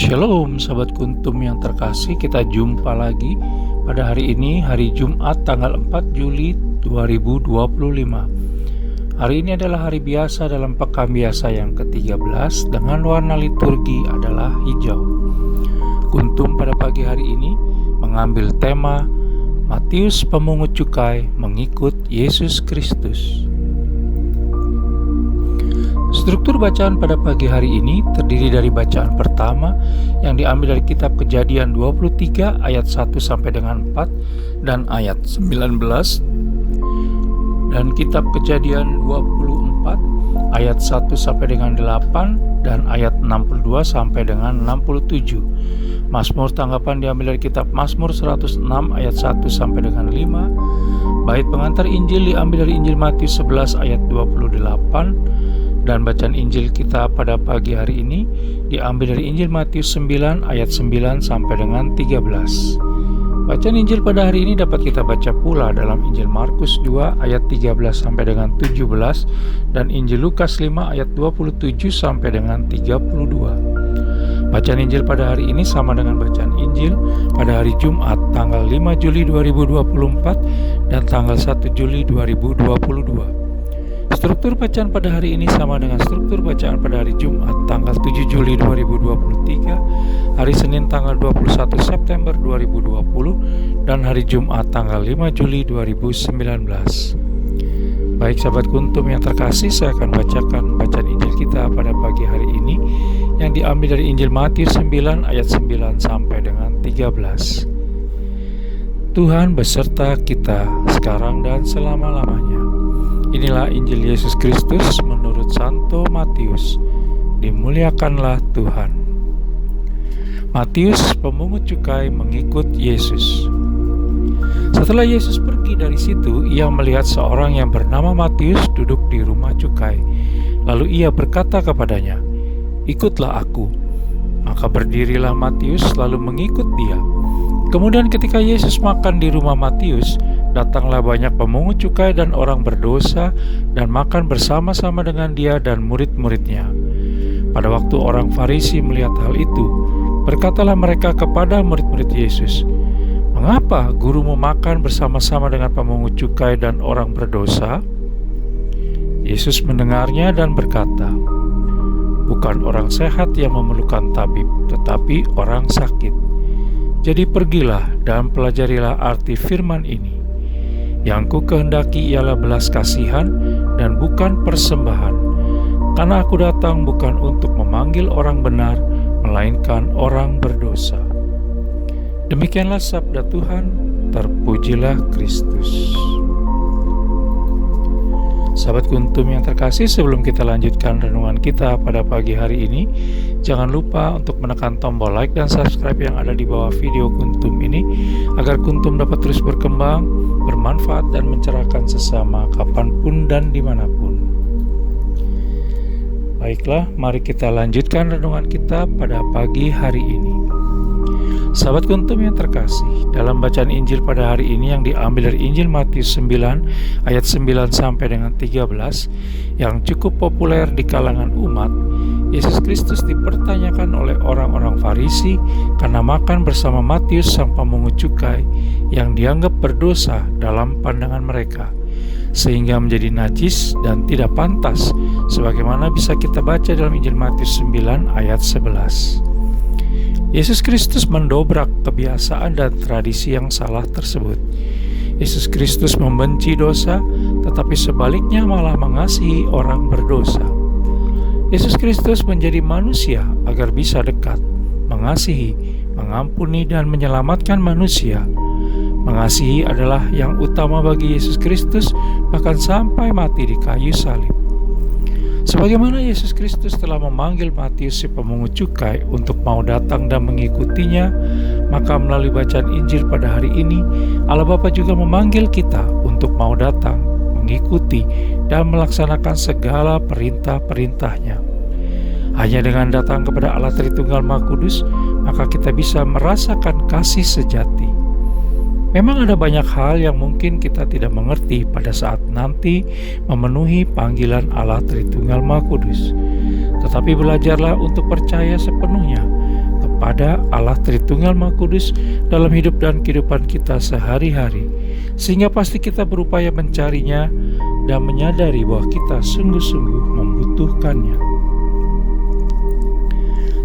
Shalom sahabat Kuntum yang terkasih, kita jumpa lagi pada hari ini, hari Jumat tanggal 4 Juli 2025. Hari ini adalah hari biasa dalam pekan biasa yang ke-13 dengan warna liturgi adalah hijau. Kuntum pada pagi hari ini mengambil tema Matius pemungut cukai mengikut Yesus Kristus. Struktur bacaan pada pagi hari ini terdiri dari bacaan pertama yang diambil dari kitab Kejadian 23 ayat 1 sampai dengan 4 dan ayat 19, dan kitab Kejadian 24 ayat 1 sampai dengan 8 dan ayat 62 sampai dengan 67. Mazmur tanggapan diambil dari kitab Mazmur 106 ayat 1 sampai dengan 5. Bait pengantar Injil diambil dari Injil Matius 11 ayat 28. Dan bacaan Injil kita pada pagi hari ini diambil dari Injil Matius 9 ayat 9 sampai dengan 13. Bacaan Injil pada hari ini dapat kita baca pula dalam Injil Markus 2 ayat 13 sampai dengan 17 dan Injil Lukas 5 ayat 27 sampai dengan 32. Bacaan Injil pada hari ini sama dengan bacaan Injil pada hari Jumat tanggal 5 Juli 2024 dan tanggal 1 Juli 2022. Struktur bacaan pada hari ini sama dengan struktur bacaan pada hari Jumat tanggal 7 Juli 2023, hari Senin tanggal 21 September 2020, dan hari Jumat tanggal 5 Juli 2019. Baik sahabat Kuntum yang terkasih, saya akan bacakan bacaan Injil kita pada pagi hari ini yang diambil dari Injil Matius 9 ayat 9 sampai dengan 13. Tuhan beserta kita sekarang dan selama-lamanya. Inilah Injil Yesus Kristus menurut Santo Matius. Dimuliakanlah Tuhan. Matius pemungut cukai mengikut Yesus. Setelah Yesus pergi dari situ, ia melihat seorang yang bernama Matius duduk di rumah cukai. Lalu ia berkata kepadanya, "Ikutlah aku." Maka berdirilah Matius lalu mengikut dia. Kemudian ketika Yesus makan di rumah Matius, datanglah banyak pemungut cukai dan orang berdosa dan makan bersama-sama dengan dia dan murid-muridnya. Pada waktu orang Farisi melihat hal itu, berkatalah mereka kepada murid-murid Yesus, "Mengapa gurumu makan bersama-sama dengan pemungut cukai dan orang berdosa?" Yesus mendengarnya dan berkata, "Bukan orang sehat yang memerlukan tabib, tetapi orang sakit. Jadi pergilah dan pelajarilah arti firman ini. Yang ku kehendaki ialah belas kasihan dan bukan persembahan. Karena aku datang bukan untuk memanggil orang benar, melainkan orang berdosa." Demikianlah sabda Tuhan, terpujilah Kristus. Sahabat Kuntum yang terkasih, sebelum kita lanjutkan renungan kita pada pagi hari ini, jangan lupa untuk menekan tombol like dan subscribe yang ada di bawah video Kuntum ini, agar Kuntum dapat terus berkembang, bermanfaat dan mencerahkan sesama kapanpun dan dimanapun. Baiklah, mari kita lanjutkan renungan kita pada pagi hari ini. Sahabat Kuntum yang terkasih, dalam bacaan Injil pada hari ini yang diambil dari Injil Matius 9 ayat 9 sampai dengan 13 yang cukup populer di kalangan umat, Yesus Kristus dipertanyakan oleh orang-orang Farisi karena makan bersama Matius sang pemungut cukai yang dianggap berdosa dalam pandangan mereka, sehingga menjadi najis dan tidak pantas, sebagaimana bisa kita baca dalam Injil Matius 9 ayat 11. Yesus Kristus mendobrak kebiasaan dan tradisi yang salah tersebut. Yesus Kristus membenci dosa, tetapi sebaliknya malah mengasihi orang berdosa. Yesus Kristus menjadi manusia agar bisa dekat, mengasihi, mengampuni, dan menyelamatkan manusia. Mengasihi adalah yang utama bagi Yesus Kristus, bahkan sampai mati di kayu salib. Sebagaimana Yesus Kristus telah memanggil Matius si pemungut cukai untuk mau datang dan mengikutinya, maka melalui bacaan Injil pada hari ini, Allah Bapa juga memanggil kita untuk mau datang, mengikuti, dan melaksanakan segala perintah-perintahnya. Hanya dengan datang kepada Allah Tritunggal Maha Kudus, maka kita bisa merasakan kasih sejati. Memang ada banyak hal yang mungkin kita tidak mengerti pada saat nanti memenuhi panggilan Allah Tritunggal Maha Kudus. Tetapi belajarlah untuk percaya sepenuhnya pada Allah Tritunggal Maha Kudus dalam hidup dan kehidupan kita sehari-hari, sehingga pasti kita berupaya mencarinya dan menyadari bahwa kita sungguh-sungguh membutuhkannya.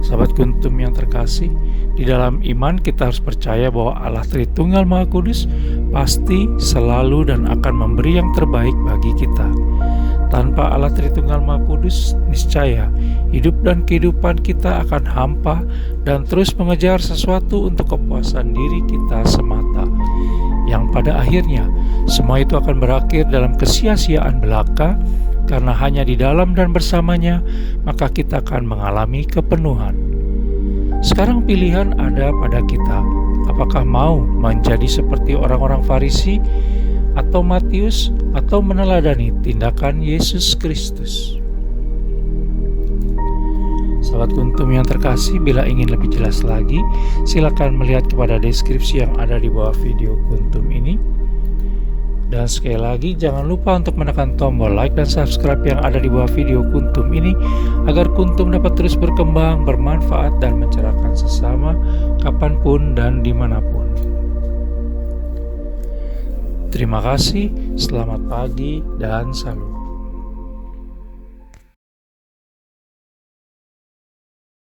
Sahabat Kuntum yang terkasih, di dalam iman kita harus percaya bahwa Allah Tritunggal Maha Kudus pasti selalu dan akan memberi yang terbaik bagi kita. Tanpa Allah Tritunggal Maha Kudus, niscaya hidup dan kehidupan kita akan hampa dan terus mengejar sesuatu untuk kepuasan diri kita semata, yang pada akhirnya semua itu akan berakhir dalam kesia-siaan belaka, karena hanya di dalam dan bersamanya maka kita akan mengalami kepenuhan. Sekarang pilihan ada pada kita, apakah mau menjadi seperti orang-orang Farisi atau Matius, atau meneladani tindakan Yesus Kristus. Sahabat Kuntum yang terkasih, bila ingin lebih jelas lagi, silakan melihat kepada deskripsi yang ada di bawah video Kuntum ini. Dan sekali lagi, jangan lupa untuk menekan tombol like dan subscribe yang ada di bawah video Kuntum ini, agar Kuntum dapat terus berkembang, bermanfaat, dan mencerahkan sesama kapanpun dan dimanapun. Terima kasih, selamat pagi, dan salam.